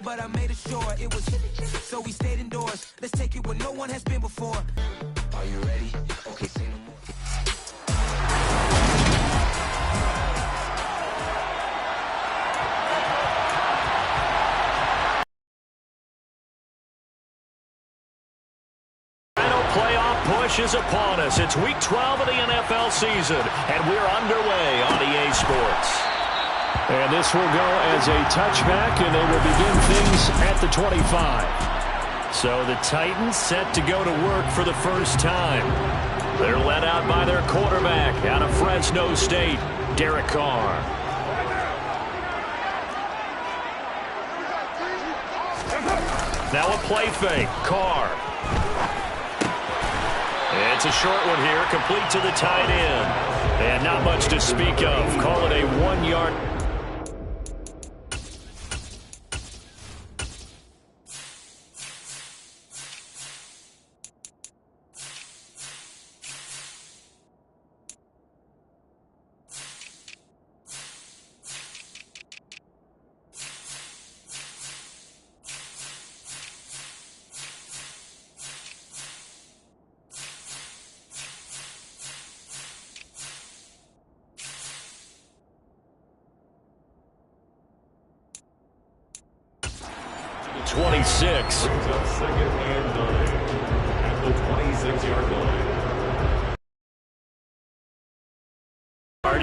but I made sure it was. So we stayed indoors. Let's take it where no one has been before. Are you ready? Okay, say no more. Playoff push is upon us. It's week 12 of the NFL season, and we're underway on EA Sports. And this will go as a touchback, and they will begin things at the 25. So the Titans set to go to work for the first time. They're led out by their quarterback out of Fresno State, Derek Carr. Now a play fake. Carr. It's a short one here, complete to the tight end. And not much to speak of. Call it a 1-yard. Second and 9 at the 26-yard line.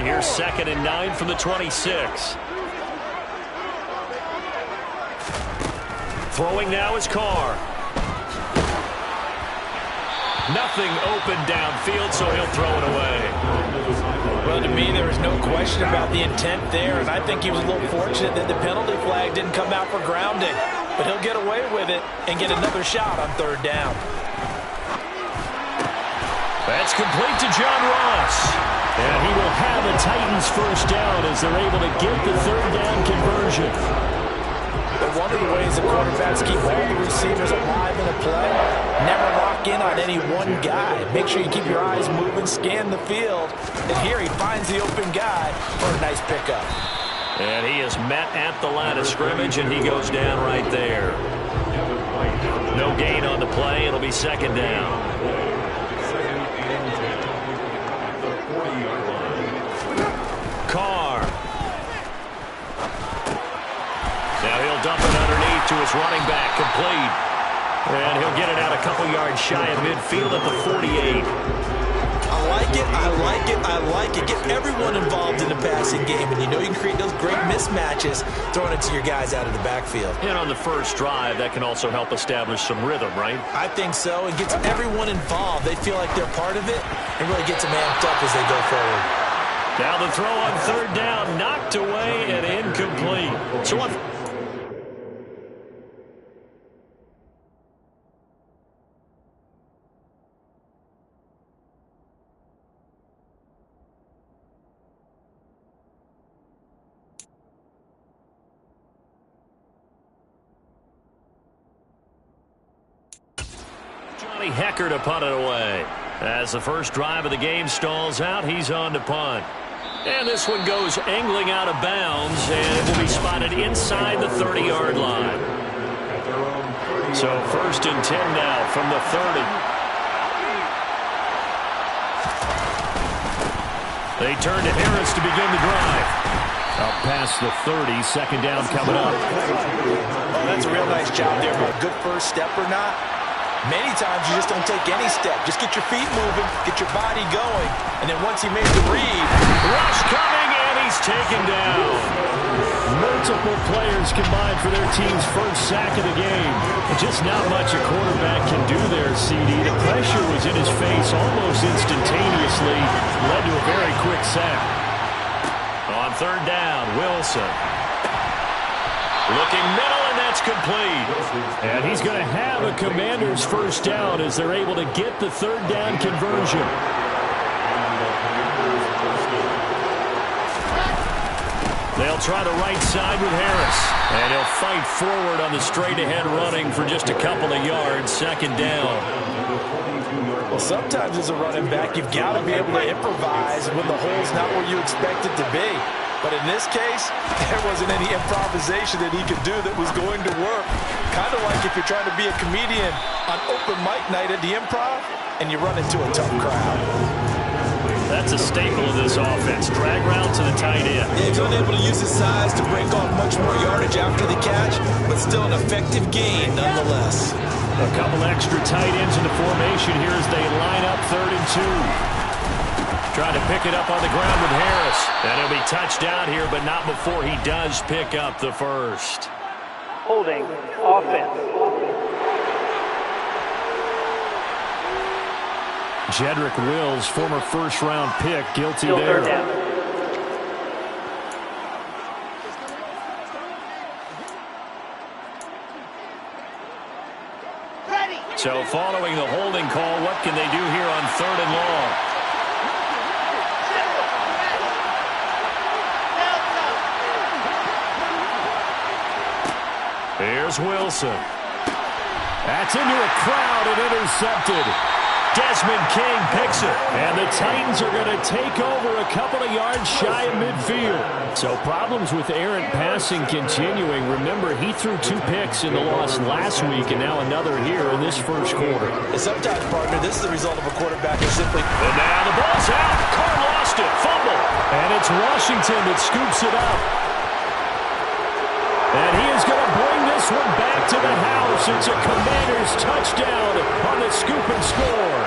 Here's 2nd and 9 from the 26. Throwing now is Carr. Nothing open downfield, so he'll throw it away. Well, to me, there was no question about the intent there, and I think he was a little fortunate that the penalty flag didn't come out for grounding. But he'll get away with it and get another shot on 3rd down. That's complete to John Ross. And he will have a Titans first down as they're able to get the 3rd down conversion. But one of the ways the quarterbacks keep all the receivers alive in a play, never lock in on any one guy. Make sure you keep your eyes moving, scan the field. And here he finds the open guy for a nice pickup. And he is met at the line of scrimmage, and he goes down right there. No gain on the play. It'll be 2nd down. Carr. Now he'll dump it underneath to his running back, complete. And he'll get it out a couple yards shy of midfield at the 48. I like it, I like it, I like it. Get everyone involved in the passing game, and you know you can create those great mismatches throwing it to your guys out of the backfield. And on the first drive, that can also help establish some rhythm, right? I think so. It gets everyone involved. They feel like they're part of it and really gets them amped up as they go forward. Now the throw on 3rd down, knocked away and incomplete. So on Hecker to punt it away. As the first drive of the game stalls out, he's on to punt. And this one goes angling out of bounds, and it will be spotted inside the 30-yard line. So 1st and 10 now from the 30. They turn to Harris to begin the drive. Up past the 30, 2nd down coming up. Oh, that's a real nice job there, but a good first step or not. Many times you just don't take any step. Just get your feet moving, get your body going, and then once he made the read, rush coming, and he's taken down. Multiple players combined for their team's first sack of the game. And just not much a quarterback can do there, CD. The pressure was in his face almost instantaneously. Led to a very quick sack. On 3rd down, Wilson. Looking middle, and that's complete. And he's going to have a Commander's first down as they're able to get the 3rd down conversion. They'll try the right side with Harris. And he'll fight forward on the straight-ahead running for just a couple of yards. 2nd down. Well, sometimes as a running back, you've got to be able to improvise when the hole's not where you expect it to be. But in this case, there wasn't any improvisation that he could do that was going to work. Kind of like if you're trying to be a comedian on open mic night at the Improv and you run into a tough crowd. That's a staple of this offense. Drag route to the tight end. Yeah, he's unable to use his size to break off much more yardage after the catch, but still an effective gain nonetheless. A couple extra tight ends in the formation here as they line up 3rd and 2. Trying to pick it up on the ground with Harris. And he'll be touched down here, but not before he does pick up the first. Holding offense. Jedrick Wills, former first-round pick, guilty Still there. 3rd down. So following the holding call, what can they do here on 3rd and long? Here's Wilson. That's into a crowd and intercepted. Desmond King picks it. And the Titans are going to take over a couple of yards shy of midfield. So problems with errant passing continuing. Remember, he threw 2 picks in the loss last week and now another here in this first quarter. Sometimes, partner, this is the result of a quarterback who simply... And now the ball's out. Carr lost it. Fumble. And it's Washington that scoops it up. And he is going to bring this one back to the house. It's a Commanders touchdown on the scoop and score.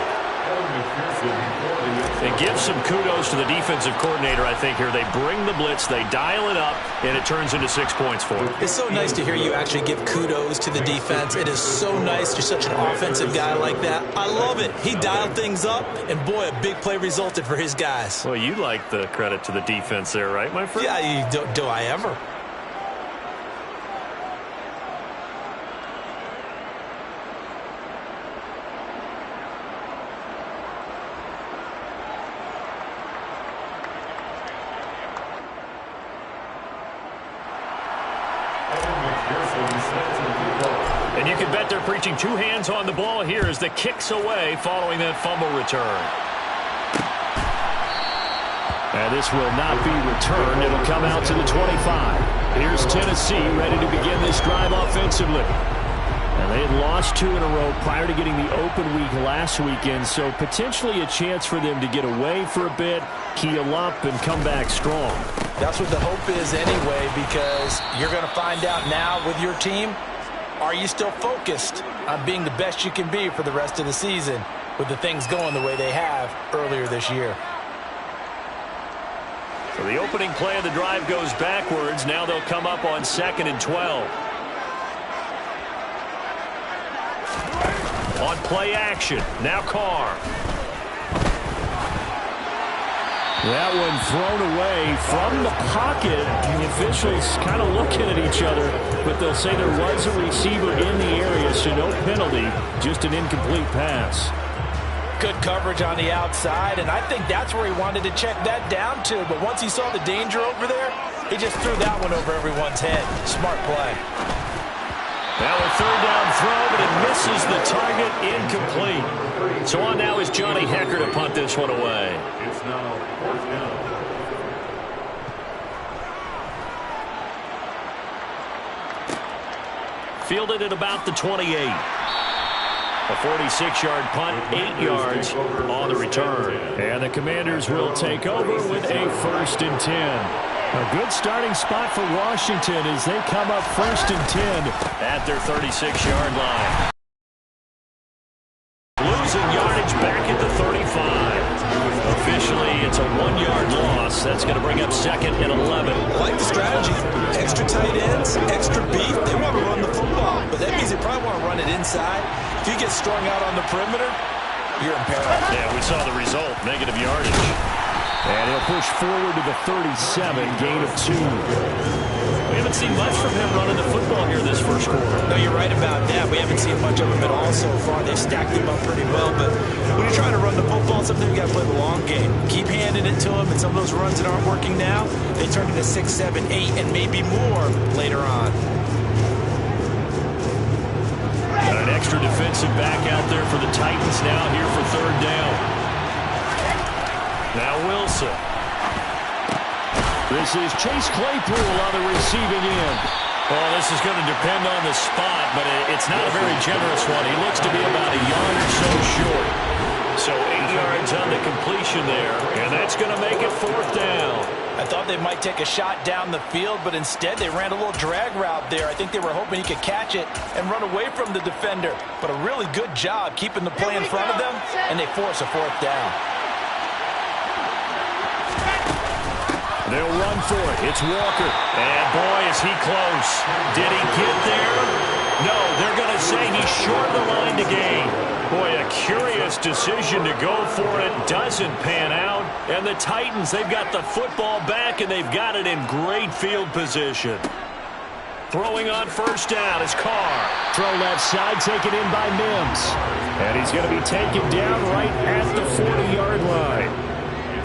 And give some kudos to the defensive coordinator, I think, here. They bring the blitz, they dial it up, and it turns into 6 points for them. It's so nice to hear you actually give kudos to the defense. It is so nice. You're such an offensive guy like that. I love it. He dialed things up, and boy, a big play resulted for his guys. Well, you like the credit to the defense there, right, my friend? Yeah, do I ever? And you can bet they're preaching 2 hands on the ball here as the kick's away following that fumble return. And this will not be returned. It'll come out to the 25. Here's Tennessee ready to begin this drive offensively. And they had lost 2 in a row prior to getting the open week last weekend, so potentially a chance for them to get away for a bit, keel up, and come back strong. That's what the hope is anyway, because you're going to find out now with your team, are you still focused on being the best you can be for the rest of the season with the things going the way they have earlier this year? So the opening play of the drive goes backwards. Now they'll come up on 2nd and 12. On play action, now Carr. That one thrown away from the pocket. The officials kind of looking at each other, but they'll say there was a receiver in the area, so no penalty, just an incomplete pass. Good coverage on the outside, and I think that's where he wanted to check that down to, but once he saw the danger over there, he just threw that one over everyone's head. Smart play. Now a 3rd down throw, but it misses the target, incomplete. So on now is Johnny Hecker to punt this one away. It's now 4th down. Fielded at about the 28. A 46-yard punt, 8 yards on the return. And the Commanders will take over with a 1st and 10. A good starting spot for Washington as they come up 1st and 10. At their 36-yard line. Losing yardage back at the 35. Officially, it's a 1-yard loss. That's going to bring up 2nd and 11. I like the strategy. Extra tight ends, extra beef. They want to run the football, but that means they probably want to run it inside. If you get strung out on the perimeter, you're in peril. Yeah, we saw the result, negative yardage. And he'll push forward to the 37, gain of 2. We haven't seen much from him running the football here this first quarter. No, you're right about that. We haven't seen much of him at all so far. They've stacked him up pretty well, but when you're trying to run the football, sometimes you got to play the long game. Keep handing it to him, and some of those runs that aren't working now, they turn into 6, 7, 8, and maybe more later on. Got an extra defensive back out there for the Titans now here for 3rd down. Now Wilson. This is Chase Claypool on the receiving end. Well, this is going to depend on the spot, but it's not a very generous one. He looks to be about a yard or so short. So 8 yards on the completion there, and that's going to make it 4th down. I thought they might take a shot down the field, but instead they ran a little drag route there. I think they were hoping he could catch it and run away from the defender. But a really good job keeping the play in front of them, and they force a 4th down. They'll run for it. It's Walker. And boy, is he close. Did he get there? No, they're going to say he's short of the line to gain. Boy, a curious decision to go for it. Doesn't pan out. And the Titans, they've got the football back, and they've got it in great field position. Throwing on 1st down is Carr. Throw left side, taken in by Mims. And he's going to be taken down right at the 40-yard line.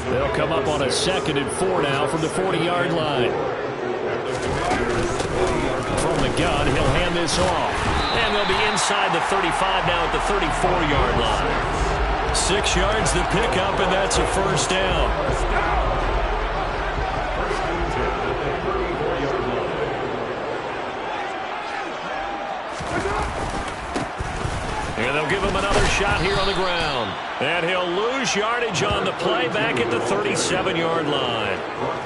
They'll come up on a 2nd and 4 now from the 40-yard line. From the gun, he'll hand this off. And they'll be inside the 35 now at the 34-yard line. 6 yards the pickup, and that's a 1st down. And they'll give him another shot here on the ground. And he'll lose yardage on the play back at the 37-yard line.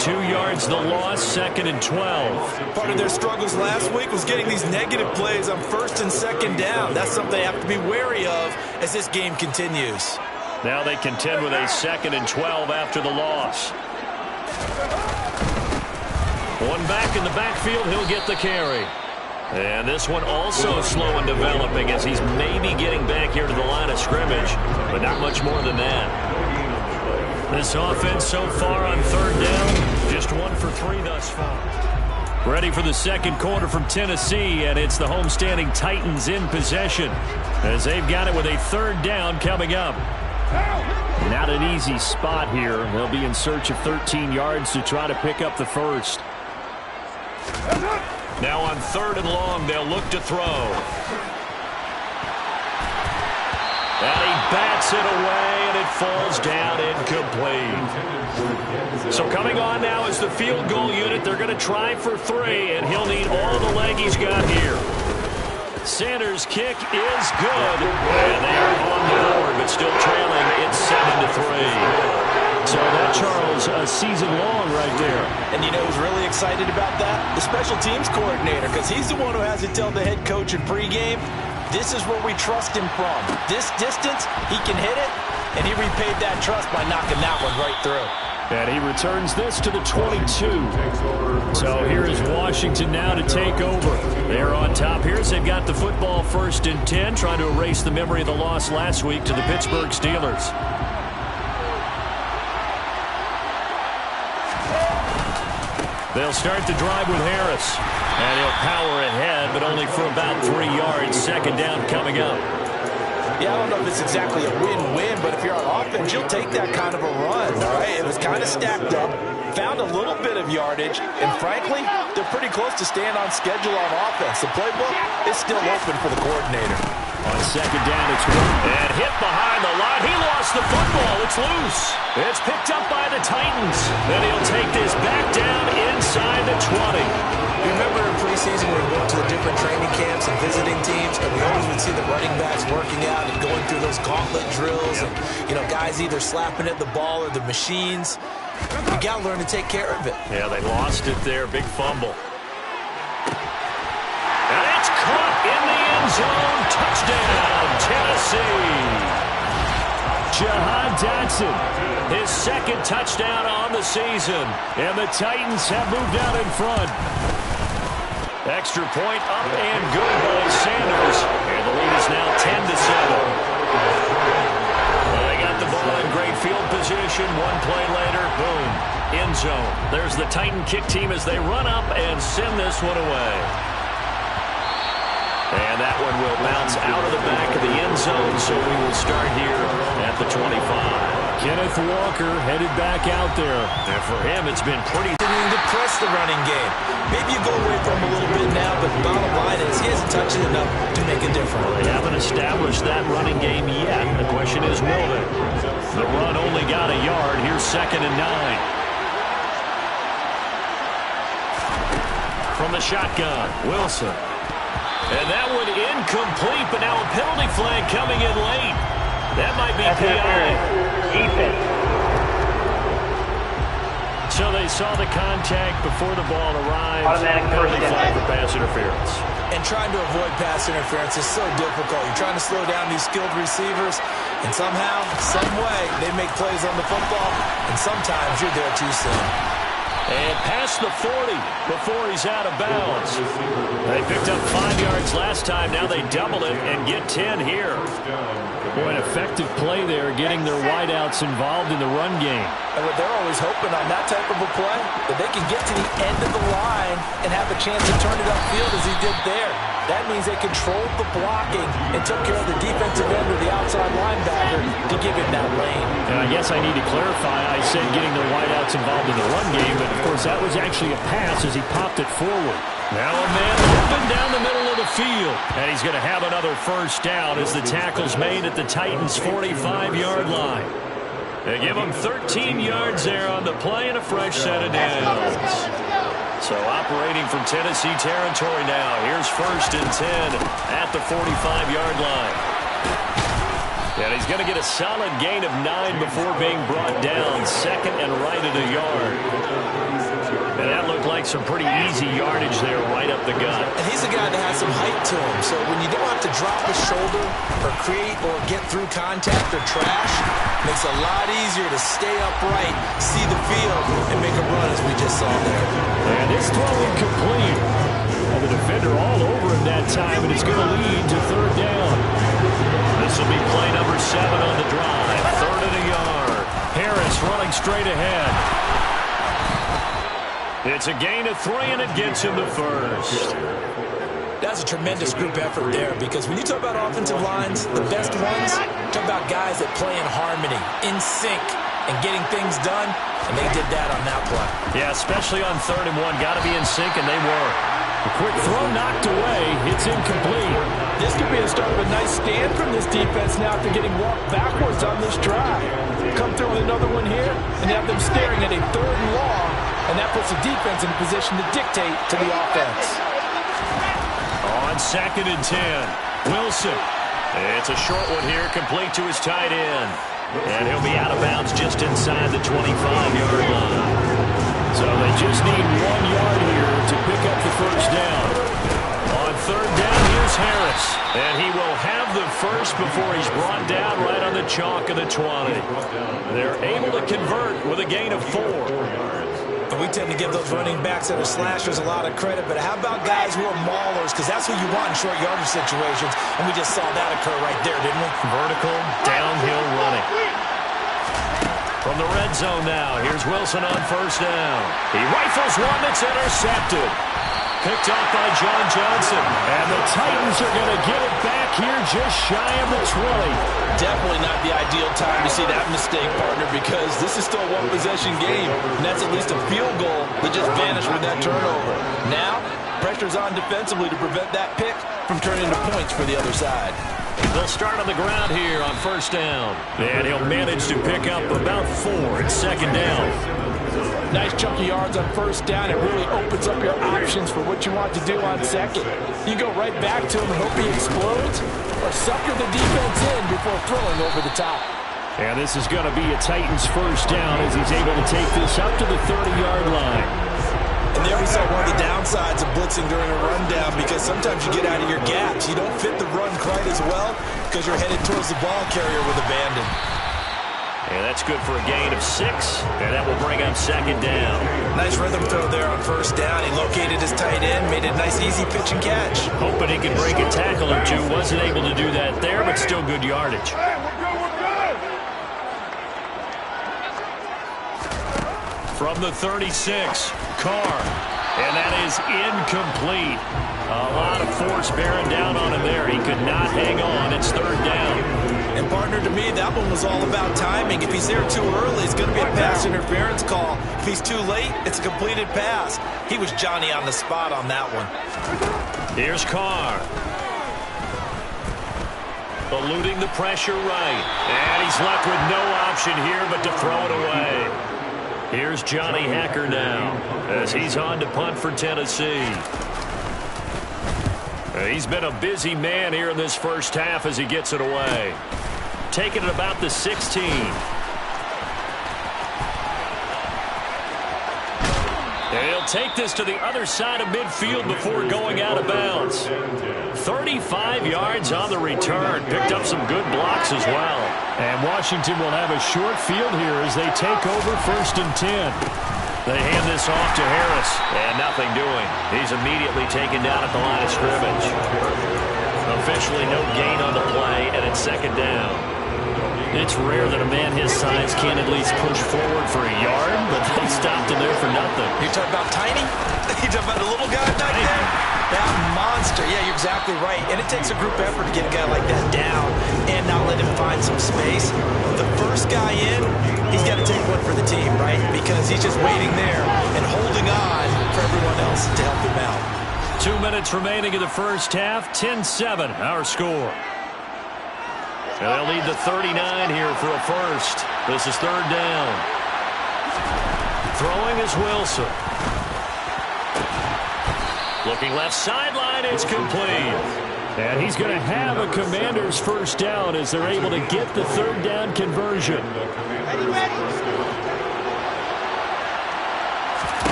2 yards the loss, 2nd and 12. Part of their struggles last week was getting these negative plays on 1st and 2nd down. That's something they have to be wary of as this game continues. Now they contend with a 2nd and 12 after the loss. One back in the backfield, he'll get the carry. And this one also slow in developing as he's maybe getting back here to the line of scrimmage, but not much more than that. This offense so far on 3rd down, just 1 for 3 thus far. Ready for the 2nd quarter from Tennessee, and it's the homestanding Titans in possession as they've got it with a 3rd down coming up. Not an easy spot here. They'll be in search of 13 yards to try to pick up the 1st. Now on 3rd and long, they'll look to throw. And he bats it away, and it falls down incomplete. So coming on now is the field goal unit. They're going to try for 3, and he'll need all the leg he's got here. Sanders' kick is good. And they are on the board, but still trailing. It's 7-3. So that, Charles, a season long right there. And you know who's really excited about that? The special teams coordinator, because he's the one who has to tell the head coach in pregame, this is where we trust him from. This distance, he can hit it, and he repaid that trust by knocking that one right through. And he returns this to the 22. So here is Washington now to take over. They're on top here as they've got the football 1st and 10, trying to erase the memory of the loss last week to the Pittsburgh Steelers. They'll start the drive with Harris. And he'll power ahead, but only for about 3 yards. 2nd down coming up. Yeah, I don't know if it's exactly a win-win, but if you're on offense, you'll take that kind of a run, all right? It was kind of stacked up, found a little bit of yardage, and frankly, they're pretty close to staying on schedule on offense. The playbook is still open for the coordinator. On 2nd down, it's 1. And hit behind the line. He lost the football. It's loose. It's picked up by the Titans. Then he'll take this back down inside the 20. You remember in preseason we were going to the different training camps and visiting teams, and we always would see the running backs working out and going through those gauntlet drills, and guys either slapping at the ball or the machines. You got to learn to take care of it. Yeah, they lost it there. Big fumble. And it's caught in the end zone. Touchdown, Tennessee. Jahan Dotson, his 2nd touchdown on the season. And the Titans have moved out in front. Extra point up and good by Sanders. And the lead is now 10-7. They got the ball in great field position. 1 play later, boom, end zone. There's the Titan kick team as they run up and send this one away. And that one will bounce out of the back of the end zone, so we will start here at the 25. Kenneth Walker headed back out there. And for him, it's been pretty to press the running game. Maybe you go away from him a little bit now, but the bottom line is he hasn't touched it enough to make a difference. They haven't established that running game yet. The question is, will they? The run only got a yard. Here's 2nd and 9. from the shotgun. Wilson. And that one incomplete, but now a penalty flag coming in late. That might be PI. Defense. So they saw the contact before the ball arrived. Automatic Penalty first flag down. for pass interference. And trying to avoid pass interference is so difficult. You're trying to slow down these skilled receivers, and somehow, some way, they make plays on the football, and sometimes you're there too soon. And past the 40 before he's out of bounds. They picked up 5 yards last time. Now they double it and get 10 here. Boy, an effective play there, getting their wideouts involved in the run game. And what they're always hoping on that type of a play, that they can get to the end of the line and have a chance to turn it upfield as he did there. That means they controlled the blocking and took care of the defensive end or the outside linebacker to give him that lane. And I guess I need to clarify, I said getting their wideouts involved in the run game, but of course that was actually a pass as he popped it forward. Now a man open down the middle of the field. And he's going to have another first down as the tackle's made at the Titans' 45-yard line. They give him 13 yards there on the play and a fresh set of downs. So operating from Tennessee territory now. Here's 1st and 10 at the 45-yard line. And he's going to get a solid gain of 9 before being brought down. 2nd and right at a yard. And that looked like some pretty easy yardage there right up the gut. And he's a guy that has some height to him, so when you don't have to drop a shoulder or create or get through contact or trash, it makes it a lot easier to stay upright, see the field, and make a run as we just saw there. And this throw incomplete. And the defender all over him that time, and it's going to lead to 3rd down. This will be play number 7 on the drive. 3rd and a yard. Harris running straight ahead. It's a gain of 3, and it gets him to 1st. That's a tremendous group effort there, because when you talk about offensive lines, the best ones, talk about guys that play in harmony, in sync, and getting things done, and they did that on that play. Yeah, especially on 3rd and 1. Got to be in sync, and they were. A quick throw knocked away. It's incomplete. This could be the start of a nice stand from this defense now after getting walked backwards on this drive. Come through with another one here and have them staring at a 3rd and long, and that puts the defense in a position to dictate to the offense. On 2nd and 10, Wilson. It's a short one here, complete to his tight end. And he'll be out of bounds just inside the 25-yard line. So they just need 1 yard here to pick up the first down. On 3rd down, here's Harris. And he will have the first before he's brought down right on the chalk of the 20. They're able to convert with a gain of 4. And we tend to give those running backs that are slashers a lot of credit, but how about guys who are maulers? Because that's who you want in short yardage situations, and we just saw that occur right there, didn't we? Vertical, downhill running. From the red zone now, here's Wilson on 1st down. He rifles one that's intercepted. Picked off by John Johnson. And the Titans are going to get it back here just shy of the 20. Definitely not the ideal time to see that mistake, partner, because this is still a one-possession game, and that's at least a field goal that just vanished with that turnover. Now, pressure's on defensively to prevent that pick from turning into points for the other side. They'll start on the ground here on 1st down. And he'll manage to pick up about 4 at 2nd down. Nice chunky yards on 1st down. It really opens up your options for what you want to do on 2nd. You go right back to him and hope he explodes, or sucker the defense in before throwing over the top. And this is going to be a Titans 1st down as he's able to take this up to the 30-yard line. And there we saw one of the downsides of blitzing during a rundown, because sometimes you get out of your gaps. You don't fit the run quite as well because you're headed towards the ball carrier with abandon. And that's good for a gain of 6, and that will bring up 2nd down. Nice rhythm throw there on 1st down. He located his tight end, made a nice easy pitch and catch. Hoping he could break a tackle or two. Wasn't able to do that there, but still good yardage. From the 36, Carr. And that is incomplete. A lot of force bearing down on him there. He could not hang on. It's 3rd down. And partner, to me, that one was all about timing. If he's there too early, it's going to be a pass interference call. If he's too late, it's a completed pass. He was Johnny on the spot on that one. Here's Carr. Eluding the pressure right. And he's left with no option here but to throw it away. Here's Johnny Hacker now as he's on to punt for Tennessee. He's been a busy man here in this first half as he gets it away. Taking it about the 16. And he'll take this to the other side of midfield before going out of bounds. 35 yards on the return. Picked up some good blocks as well. And Washington will have a short field here as they take over 1st and 10. They hand this off to Harris, and nothing doing. He's immediately taken down at the line of scrimmage. Officially no gain on the play, and it's 2nd down. It's rare that a man his size can't at least push forward for a yard, but they stopped him there for nothing. You're talking about tiny? You're talking about the little guy back there? That monster. Yeah, you're exactly right. And it takes a group effort to get a guy like that down and not let him find some space. The first guy in, he's got to take one for the team, right? Because he's just waiting there and holding on for everyone else to help him out. 2 minutes remaining in the first half. 10-7, our score. And they'll need the 39 here for a first. This is 3rd down. Throwing is Wilson. Looking left sideline, it's complete. And he's going to have a Commander's first down as they're able to get the 3rd down conversion.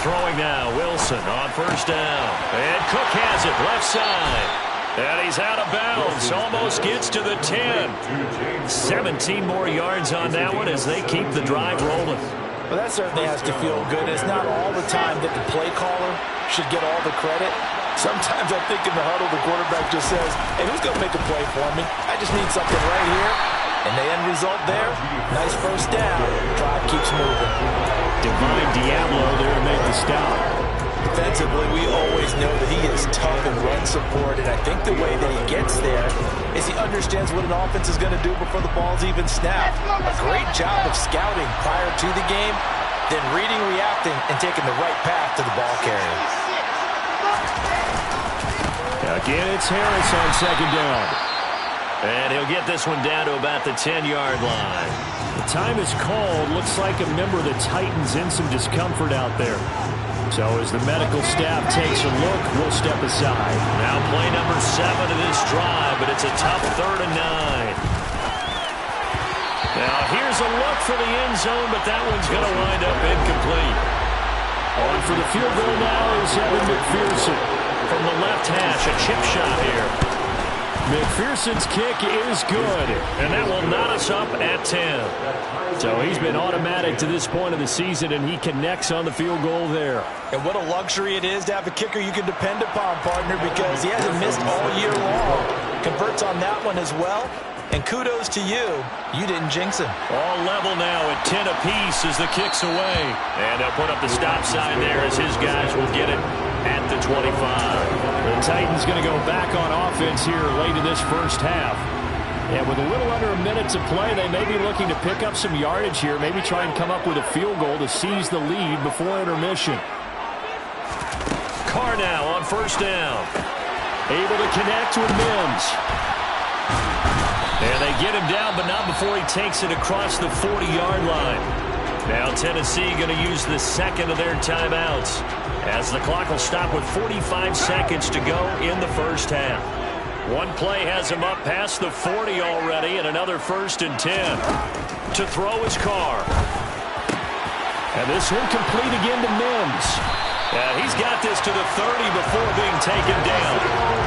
Throwing now, Wilson on 1st down. And Cook has it, left side. And he's out of bounds, almost gets to the 10. 17 more yards on that one as they keep the drive rolling. Well, that certainly has to feel good. It's not all the time that the play caller should get all the credit. Sometimes I think in the huddle, the quarterback just says, hey, who's going to make a play for me? I just need something right here. And the end result there, nice first down. Drive keeps moving. Divine Diablo there to make the stop. Defensively, we always know that he is tough in run support, and I think the way that he gets there is he understands what an offense is going to do before the ball's even snapped. A great job of scouting prior to the game, then reading, reacting, and taking the right path to the ball carrier. Again, it's Harris on 2nd down. And he'll get this one down to about the 10-yard line. The time is called. Looks like a member of the Titans in some discomfort out there. So as the medical staff takes a look, we'll step aside. Now play number 7 of this drive, but it's a tough 3rd and 9. Now here's a look for the end zone, but that one's going to wind up incomplete. On for the field goal now is Evan McPherson. From the left hash, a chip shot here. McPherson's kick is good. And that will knot us up at 10. So he's been automatic to this point of the season, and he connects on the field goal there. And what a luxury it is to have a kicker you can depend upon, partner, because he hasn't missed all year long. Converts on that one as well. And kudos to you. You didn't jinx him. All level now at 10 apiece as the kick's away. And they'll put up the stop sign there as his guys will get it at the 25. The Titans going to go back on offense here late in this first half. And with a little under a minute to play, they may be looking to pick up some yardage here, maybe try and come up with a field goal to seize the lead before intermission. Carr now on 1st down. Able to connect with Mims. And they get him down, but not before he takes it across the 40-yard line. Now Tennessee going to use the 2nd of their timeouts, as the clock will stop with 45 seconds to go in the first half. One play has him up past the 40 already, and another 1st and 10. To throw his Carr. And this one complete again to Mims. He's got this to the 30 before being taken down.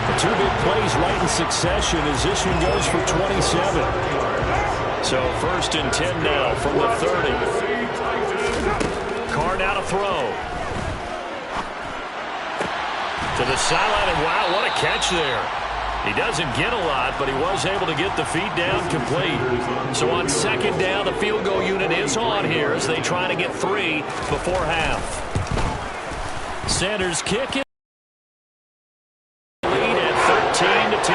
The 2 big plays right in succession as this one goes for 27. So 1st and 10 now from the 30. Carr now to throw. To the sideline, and wow, what a catch there. He doesn't get a lot, but he was able to get the feet down complete. So on 2nd down, the field goal unit is on here as they try to get 3 before half. Sanders kick it. Lead at 13-10.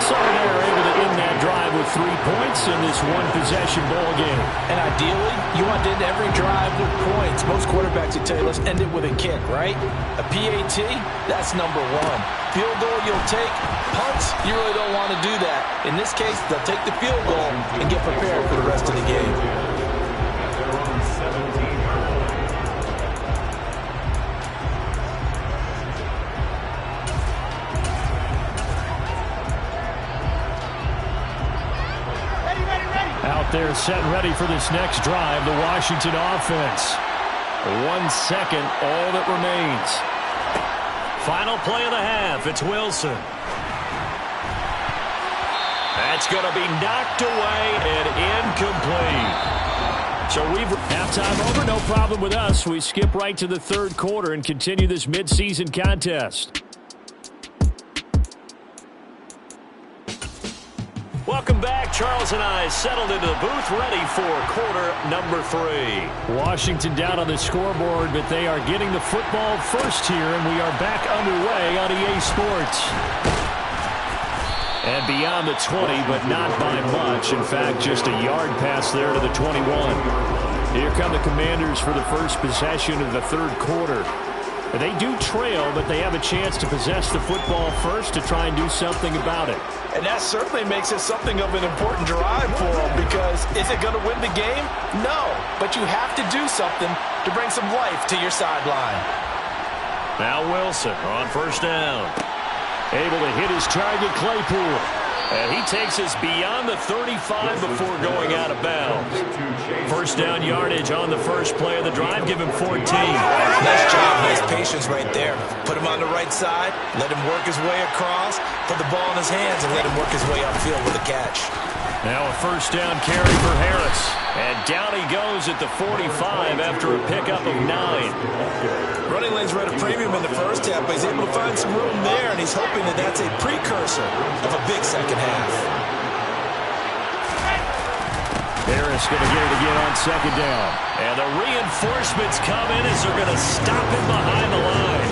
So they're able to end that drive with 3 points in this one-possession ball game. And ideally, you want to end every drive with points. Most quarterbacks would tell you, let's end it with a kick, right? A PAT, that's number 1. Field goal you'll take. Punts, you really don't want to do that. In this case, they'll take the field goal and get prepared for the rest of the game. out there set and ready for this next drive, the Washington offense. 1 second, all that remains. Final play of the half. It's Wilson. That's going to be knocked away and incomplete. So we've halftime over, no problem with us. We skip right to the third quarter and continue this midseason contest. Welcome back. Charles and I settled into the booth, ready for quarter number 3. Washington down on the scoreboard, but they are getting the football first here, and we are back underway on EA Sports. And beyond the 20, but not by much. In fact, just a yard pass there to the 21. Here come the Commanders for the first possession of the third quarter. They do trail, but they have a chance to possess the football first to try and do something about it. And that certainly makes it something of an important drive for them, because is it going to win the game? No, but you have to do something to bring some life to your sideline. Now Wilson on first down. Able to hit his target, Claypool. And he takes us beyond the 35 before going out of bounds. First down yardage on the first play of the drive. Give him 14. Nice job, nice patience right there. Put him on the right side, let him work his way across, put the ball in his hands, and let him work his way upfield with a catch. Now a first down carry for Harris. And down he goes at the 45 after a pickup of 9. Running lanes were at a premium in the first half, but he's able to find some room there, and he's hoping that that's a precursor of a big second half. Harris going to get it again on second down. And the reinforcements come in as they're going to stop him behind the line.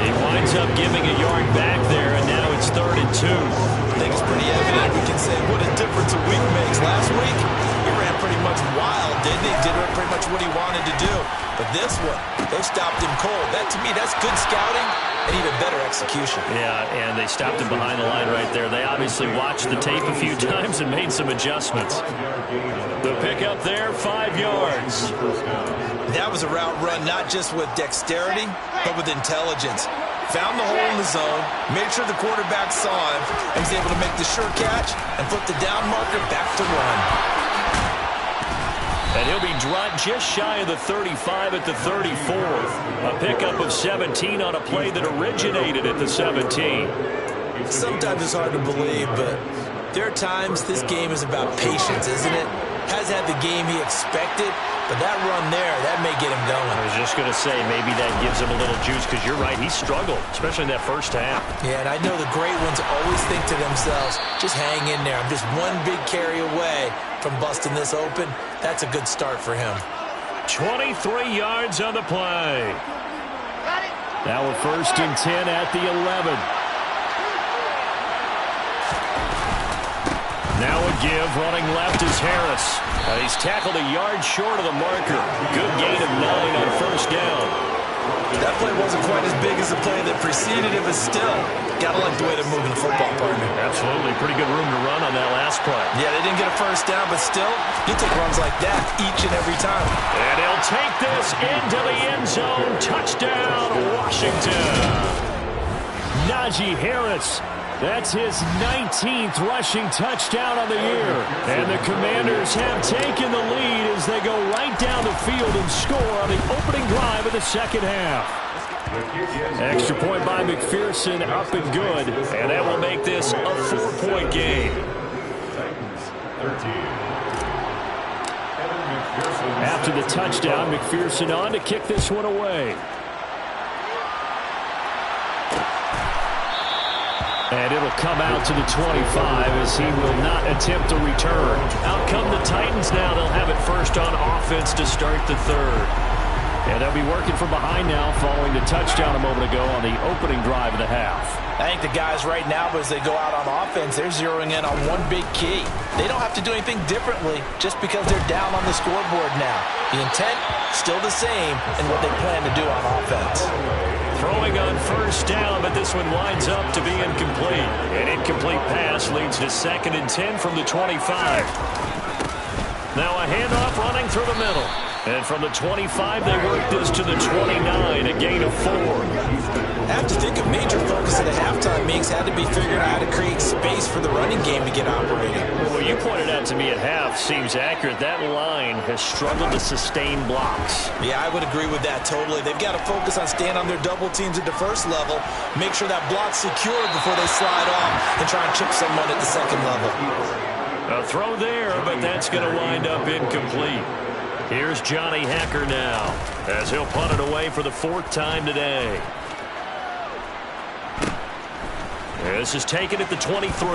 He winds up giving a yard back there, and now it's 3rd and 2. I think it's pretty evident. We can say what a difference a week makes. Last week, he ran pretty much wild, didn't he? Did pretty much what he wanted to do. But this one, they stopped him cold. That, to me, that's good scouting and even better execution. Yeah, and they stopped him behind the line right there. They obviously watched the tape a few times and made some adjustments. The pickup there, 5 yards. That was a route run not just with dexterity, but with intelligence. Found the hole in the zone, made sure the quarterback saw him, and was able to make the sure catch and flip the down marker back to run. And he'll be dropped just shy of the 35 at the 34. A pickup of 17 on a play that originated at the 17. Sometimes it's hard to believe, but there are times this game is about patience, isn't it? Has had the game he expected, but that run there, that may get him going. I was just going to say, maybe that gives him a little juice, because you're right, he struggled, especially in that first half. Yeah, and I know the great ones always think to themselves, just hang in there. I'm just one big carry away from busting this open. That's a good start for him. 23 yards on the play. Now we're 1st and 10 at the 11. Now a give, running left is Harris. He's tackled a yard short of the marker. Good gain of 9 on first down. That play wasn't quite as big as the play that preceded it, but still, gotta like the way they're moving the football, partner. Absolutely, pretty good room to run on that last play. Yeah, they didn't get a first down, but still, you take runs like that each and every time. And he'll take this into the end zone. Touchdown, Washington. Najee Harris. That's his 19th rushing touchdown on the year. And the Commanders have taken the lead as they go right down the field and score on the opening drive of the second half. Extra point by McPherson, up and good. And that will make this a 4-point game. After the touchdown, McPherson on to kick this one away. And it'll come out to the 25 as he will not attempt a return. Out come the Titans now. They'll have it first on offense to start the third. And they'll be working from behind now following the touchdown a moment ago on the opening drive of the half. I think the guys right now, as they go out on offense, they're zeroing in on one big key. They don't have to do anything differently just because they're down on the scoreboard now. The intent, still the same in what they plan to do on offense. Throwing on first down, but this one winds up to be incomplete. An incomplete pass leads to 2nd and 10 from the 25. Now a handoff running through the middle. And from the 25, they work this to the 29, a gain of 4. I have to think a major focus of the halftime meetings had to be figuring out how to create space for the running game to get operating. Well, you pointed out to me at half seems accurate. That line has struggled to sustain blocks. Yeah, I would agree with that totally. They've got to focus on staying on their double teams at the first level, make sure that block's secured before they slide off and try and chip someone at the second level. A throw there, but that's going to wind up incomplete. Here's Johnny Hacker now, as he'll punt it away for the 4th time today. This is taken at the 23,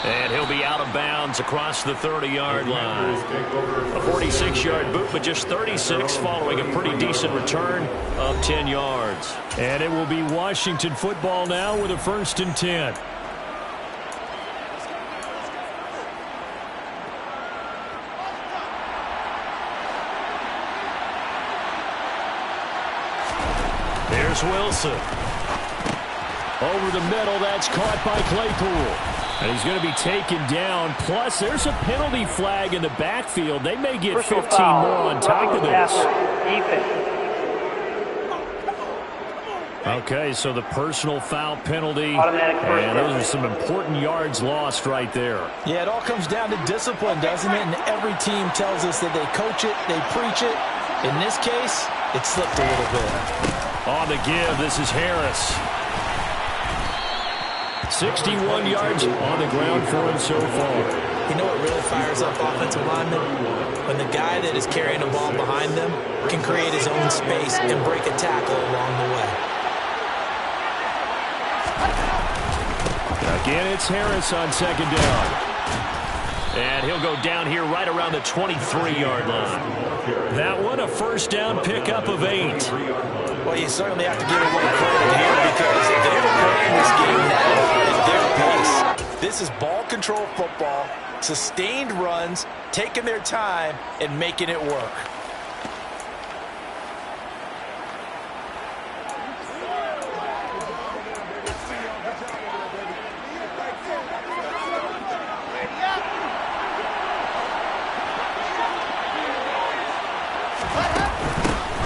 and he'll be out of bounds across the 30-yard line. A 46-yard boot, but just 36 following a pretty decent return of 10 yards. And it will be Washington football now with a 1st and 10. Here's Wilson. Over the middle, that's caught by Claypool. And he's going to be taken down. Plus, there's a penalty flag in the backfield. They may get 15 more on top of this. Okay, so the personal foul penalty. And those are some important yards lost right there. Yeah, it all comes down to discipline, doesn't it? And every team tells us that they coach it, they preach it. In this case, it slipped a little bit. On the give, this is Harris. 61 yards on the ground for him so far. You know what really fires up offensive linemen? When the guy that is carrying the ball behind them can create his own space and break a tackle along the way. Again, it's Harris on 2nd down. And he'll go down here right around the 23-yard line. That one, a 1st down pickup of 8. Well, you certainly have to give them a little credit here because they're playing this game now at their pace. This is ball control football, sustained runs, taking their time, and making it work.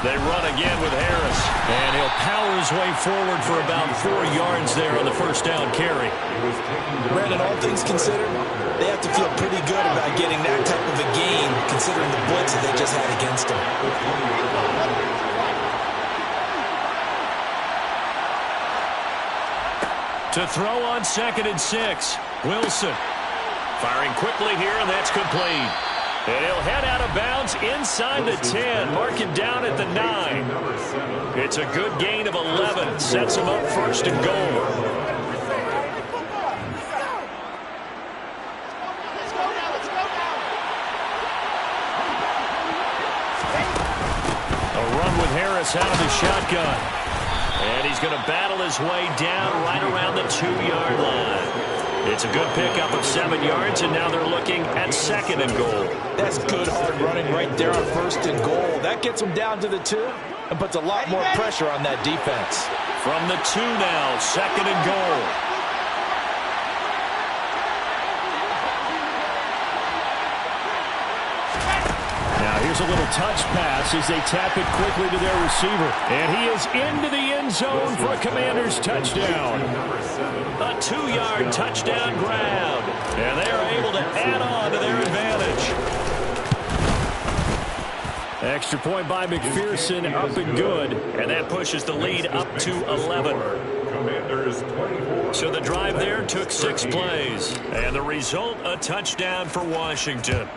They run again with Harris. And he'll power his way forward for about 4 yards there on the 1st down carry. Brandon, all things considered, they have to feel pretty good about getting that type of a gain considering the blitz that they just had against them. To throw on 2nd and 6. Wilson firing quickly here, and that's complete. And he'll head out of bounds inside the 10, mark it down at the 9. It's a good gain of 11, sets him up 1st and goal. A run with Harris out of the shotgun. And he's going to battle his way down right around the 2-yard line. It's a good pickup of 7 yards, and now they're looking at 2nd and goal. That's good hard running right there on 1st and goal. That gets them down to the 2 and puts a lot more pressure on that defense. From the 2 now, 2nd and goal. Now here's a little touch pass as they tap it quickly to their receiver. And he is into the end zone for a Commanders touchdown. A 2-yard touchdown grab. And they're able to add on to their advantage. Extra point by McPherson, up and good. And that pushes the lead up to 11. So the drive there took 6 plays. And the result, a touchdown for Washington.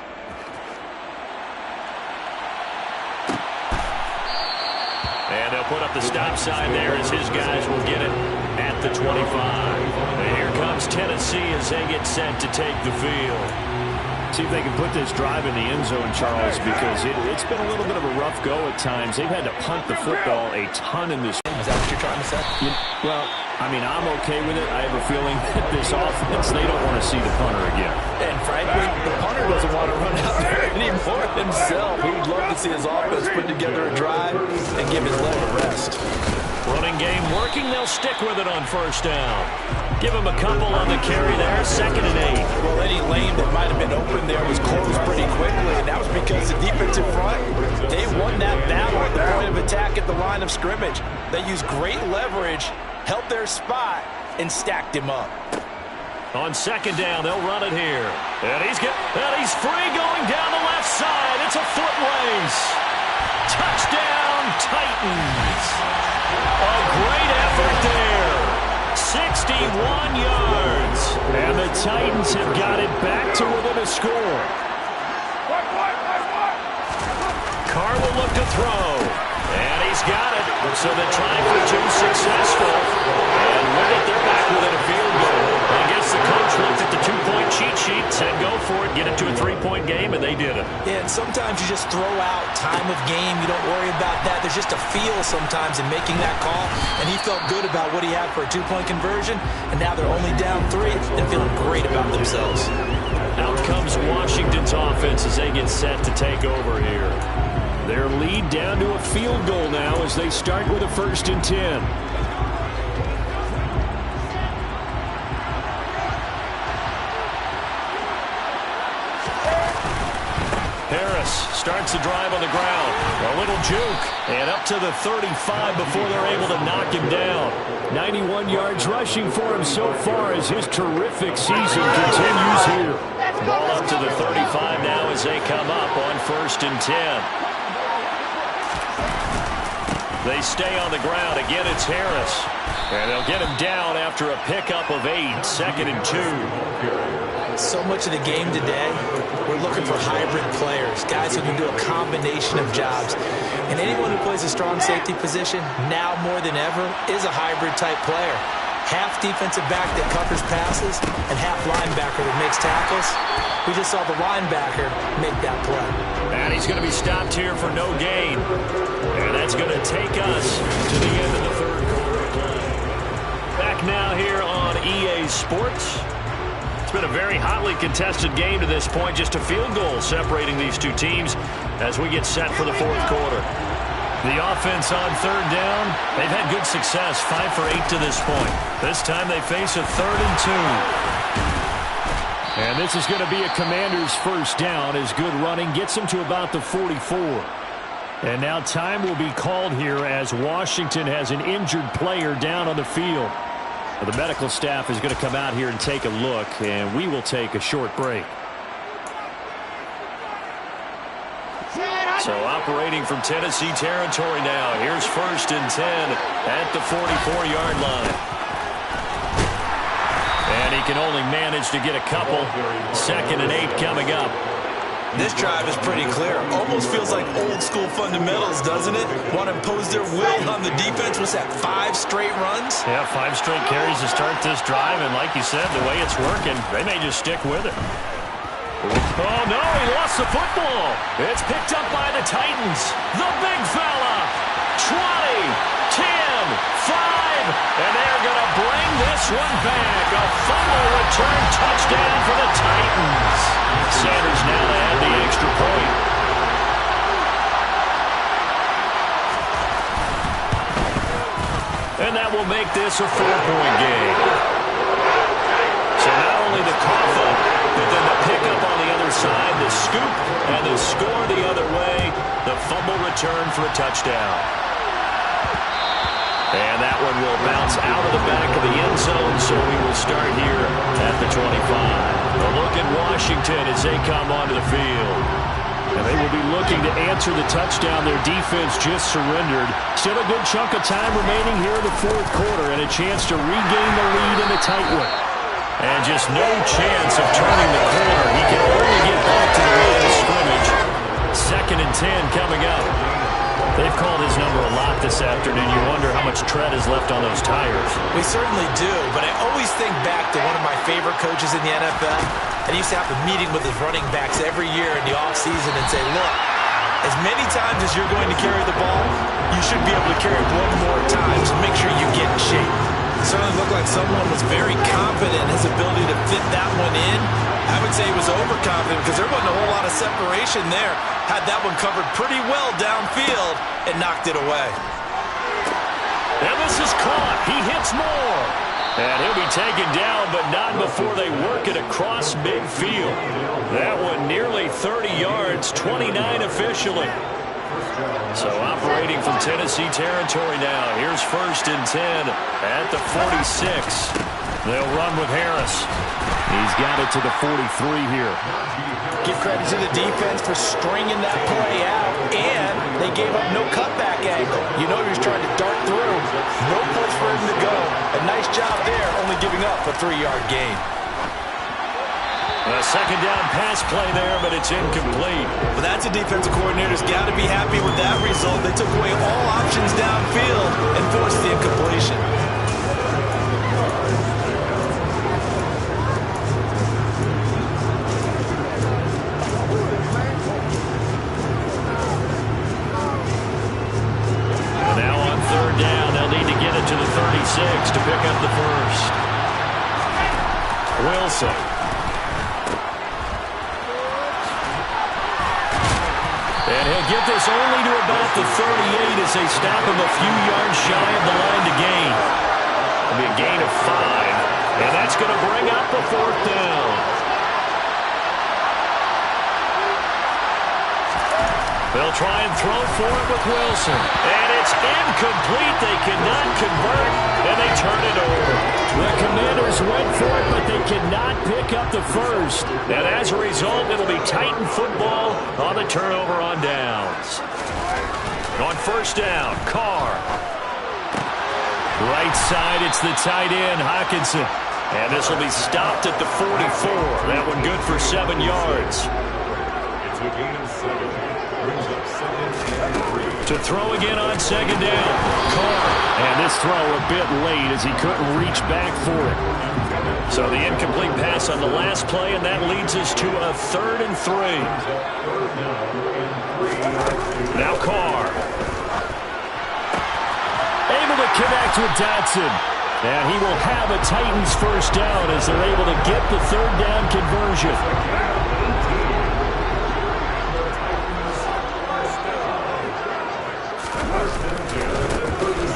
And they'll put up the stop sign there as his guys will get it at the 25. And here comes Tennessee as they get set to take the field. See if they can put this drive in the end zone, Charles, because it's been a little bit of a rough go at times. They've had to punt the football a ton in this. Is that what you're trying to say? Well, I mean, I'm okay with it. I have a feeling that this offense, they don't want to see the punter again. And frankly, the punter doesn't want to run out there anymore himself. He would love to see his offense put together a drive and give his leg a rest. Running game working. They'll stick with it on 1st down. Give him a couple on the carry there. 2nd and 8. Well, any lane that might have been open there was closed pretty quickly, and that was because the defensive front, they won that battle at the point of attack at the line of scrimmage. They used great leverage held their spot, and stacked him up. On second down, they'll run it here. And he's free going down the left side. It's a foot race. Touchdown, Titans. A great effort there. 61 yards. And the Titans have got it back to within a score. Carr will look to throw. And he's got it. So the try for two successful. And with it, they're back within a field goal. I guess the coach looked at the two-point cheat sheet, said go for it, get it to a three-point game, and they did it. Yeah, and sometimes you just throw out time of game. You don't worry about that. There's just a feel sometimes in making that call, and he felt good about what he had for a two-point conversion, and now they're only down 3 and feeling great about themselves. Out comes Washington's offense as they get set to take over here. Their lead down to a field goal now as they start with a 1st and 10. Harris starts the drive on the ground. A little juke. And up to the 35 before they're able to knock him down. 91 yards rushing for him so far as his terrific season continues here. Ball up to the 35 now as they come up on 1st and 10. They stay on the ground. Again, it's Harris. And they'll get him down after a pickup of 8, 2nd and 2. So much of the game today, we're looking for hybrid players, guys who can do a combination of jobs. And anyone who plays a strong safety position, now more than ever, is a hybrid-type player. Half defensive back that covers passes and half linebacker that makes tackles. We just saw the linebacker make that play. And he's going to be stopped here for no gain. And that's going to take us to the end of the 3rd quarter of play. Back now here on EA Sports. It's been a very hotly contested game to this point. Just a field goal separating these two teams as we get set for the 4th quarter. The offense on 3rd down, they've had good success, 5 for 8 to this point. This time they face a 3rd and 2. And this is going to be a Commander's 1st down as good running gets them to about the 44. And now time will be called here as Washington has an injured player down on the field. The medical staff is going to come out here and take a look, and we will take a short break. So operating from Tennessee territory now. Here's 1st and 10 at the 44-yard line. And he can only manage to get a couple. 2nd and 8 coming up. This drive is pretty clear. Almost feels like old-school fundamentals, doesn't it? Want to impose their will on the defense. What's that, 5 straight runs? Yeah, 5 straight carries to start this drive. And like you said, the way it's working, they may just stick with it. Oh, no, he lost the football. It's picked up by the Titans. The big fella. 20, 10, 5, and they're going to bring this one back. A fumble return touchdown for the Titans. Sanders now to add the extra point. And that will make this a 4-point game. So not only the cough up, but then the pickup on the other side, the scoop, and the score the other way. The fumble return for a touchdown. And that one will bounce out of the back of the end zone, so we will start here at the 25. A look at Washington as they come onto the field. And they will be looking to answer the touchdown their defense just surrendered. Still a good chunk of time remaining here in the 4th quarter and a chance to regain the lead in the tight one. And just no chance of turning the corner. He can only get back to the line of scrimmage. 2nd and 10 coming up. They've called his number a lot this afternoon. You wonder how much tread is left on those tires. We certainly do, but I always think back to one of my favorite coaches in the NFL. And he used to have a meeting with his running backs every year in the offseason and say, look, as many times as you're going to carry the ball, you should be able to carry it one more time, so make sure you get in shape. It certainly looked like someone was very confident in his ability to fit that one in. I would say he was overconfident because there wasn't a whole lot of separation there. Had that one covered pretty well downfield and knocked it away. And this is caught. He hits more. And he'll be taken down, but not before they work it across midfield. That one nearly 30 yards, 29 officially. So operating from Tennessee territory now. Here's 1st and 10 at the 46. They'll run with Harris. He's got it to the 43 here. Give credit to the defense for stringing that play out, and they gave up no cutback angle. You know he was trying to dart through. No place for him to go. A nice job there, only giving up a 3-yard gain. A 2nd down pass play there, but it's incomplete. But that's a defensive coordinator's got to be happy with that result. They took away all options downfield and forced the incompletion. And now on 3rd down, they'll need to get it to the 36 to pick up the first. Wilson. And he'll get this only to about the 38 as they stop him a few yards shy of the line to gain. It'll be a gain of 5, and that's going to bring up the 4th down. They'll try and throw for it with Wilson. And it's incomplete. They cannot convert, and they turn it over. The Commanders went for it, but they cannot pick up the first. And as a result, it'll be Titan football on the turnover on downs. On 1st down, Carr. Right side, it's the tight end, Hockenson. And this will be stopped at the 44. That one good for 7 yards. It's a gain of 7. Brings up 2nd and 3. To throw again on 2nd down, Carr. And this throw a bit late as he couldn't reach back for it. So the incomplete pass on the last play, and that leads us to a 3rd and 3. Now Carr. Able to connect with Dotson. And he will have a Titans first down as they're able to get the 3rd down conversion.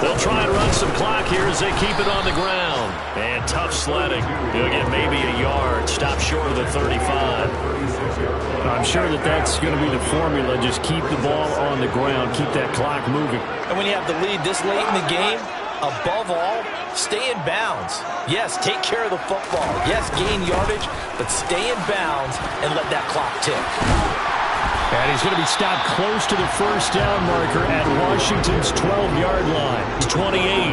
They'll try and run some clock here as they keep it on the ground. And tough sledding. He'll get maybe a yard. Stop short of the 35. I'm sure that's going to be the formula. Just keep the ball on the ground. Keep that clock moving. And when you have the lead this late in the game, above all, stay in bounds. Yes, take care of the football. Yes, gain yardage, but stay in bounds and let that clock tick. And he's going to be stopped close to the first down marker at Washington's 12-yard line. 28.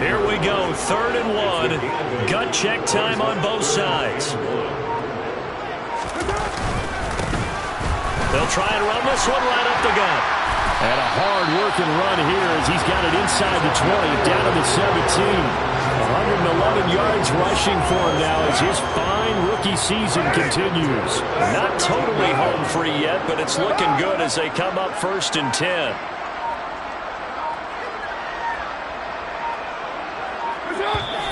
Here we go, 3rd and 1. Gut check time on both sides. They'll try and run this one right up the gut. And a hard-working run here as he's got it inside the 20, down to the 17. 111 yards rushing for him now as his fine rookie season continues. Not totally home free yet, but it's looking good as they come up 1st and 10.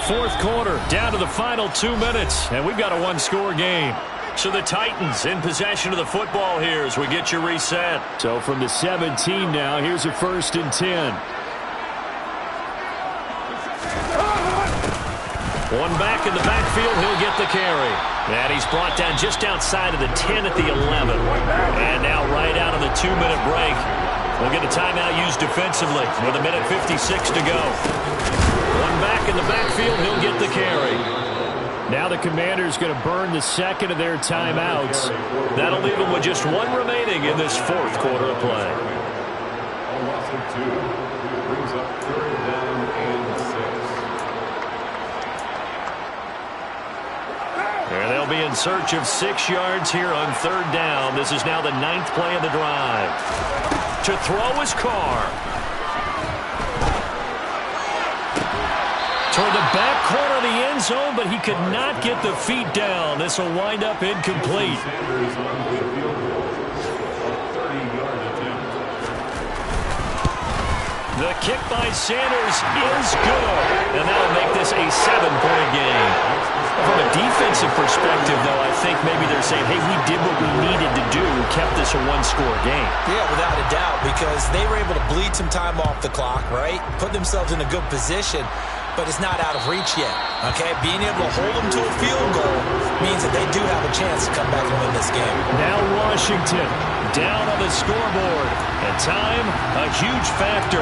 Fourth quarter, down to the final 2 minutes, and we've got a one-score game. So the Titans in possession of the football here as we get you reset. So from the 17 now, here's a 1st and 10. One back in the backfield, he'll get the carry. And he's brought down just outside of the 10 at the 11. And now right out of the 2-minute break. We'll get a timeout used defensively with 1:56 to go. One back in the backfield, he'll get the carry. Now the Commanders going to burn the second of their timeouts. That'll leave them with just one remaining in this 4th quarter of play. A loss of 2. Brings up 3rd down and 6. And they'll be in search of 6 yards here on 3rd down. This is now the 9th play of the drive. To throw is Carr. Toward the back corner of the end zone, but he could not get the feet down. This will wind up incomplete. The kick by Sanders is good, and that'll make this a 7-point game. From a defensive perspective, though, I think maybe they're saying, hey, we did what we needed to do, kept this a one-score game. Yeah, without a doubt, because they were able to bleed some time off the clock, right? Put themselves in a good position, but it's not out of reach yet, okay? Being able to hold them to a field goal means that they do have a chance to come back and win this game. Now Washington down on the scoreboard. And time, a huge factor.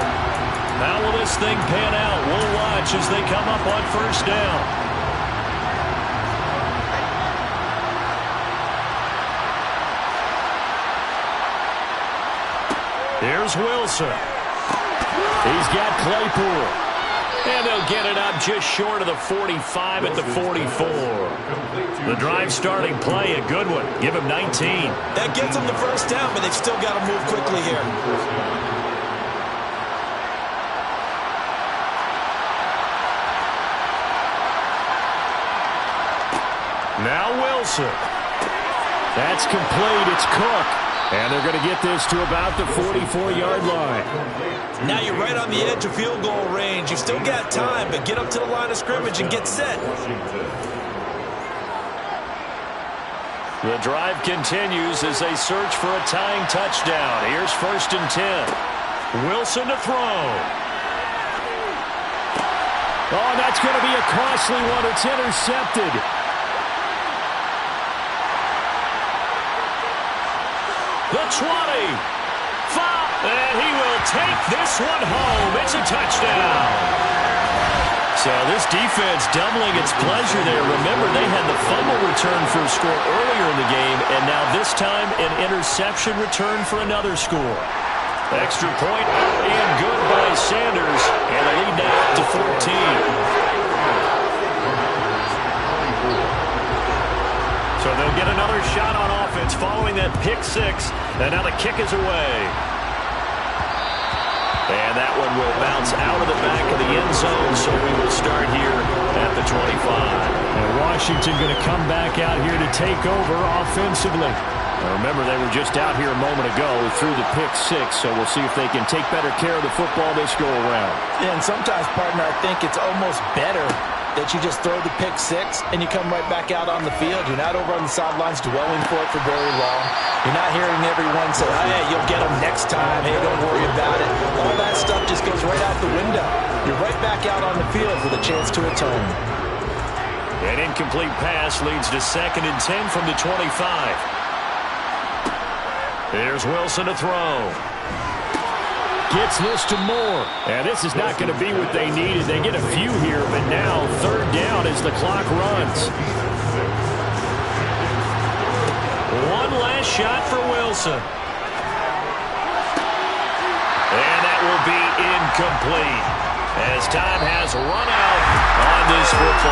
How will this thing pan out? We'll watch as they come up on first down. Here's Wilson. He's got Claypool. And they'll get it up just short of the 45 at the 44. The drive starting play, a good one. Give him 19. That gets them the first down, but they've still got to move quickly here. Now Wilson. That's complete. It's Cook. And they're going to get this to about the 44-yard line. Now you're right on the edge of field goal range. You've still got time, but get up to the line of scrimmage and get set. The drive continues as they search for a tying touchdown. Here's 1st and 10. Wilson to throw. Oh, that's going to be a costly one. It's intercepted. The 20, 5, and he will take this one home. It's a touchdown. So this defense doubling its pleasure there. Remember, they had the fumble return for a score earlier in the game, and now this time an interception return for another score. Extra point out and good by Sanders, and the lead now up to 14. So they'll get another shot on offense following that pick six. And now the kick is away. And that one will bounce out of the back of the end zone, so we will start here at the 25. And Washington going to come back out here to take over offensively. Now remember, they were just out here a moment ago through the pick six, so we'll see if they can take better care of the football this go-around. Yeah, and sometimes, partner, I think it's almost better that you just throw the pick six and you come right back out on the field. You're not over on the sidelines dwelling for it for very long. You're not hearing everyone say, hey, you'll get them next time. Hey, don't worry about it. All that stuff just goes right out the window. You're right back out on the field with a chance to atone. An incomplete pass leads to 2nd and 10 from the 25. There's Wilson to throw. Gets this to Moore. And this is not going to be what they needed. They get a few here, but now 3rd down as the clock runs. One last shot for Wilson. And that will be incomplete as time has run out on this football.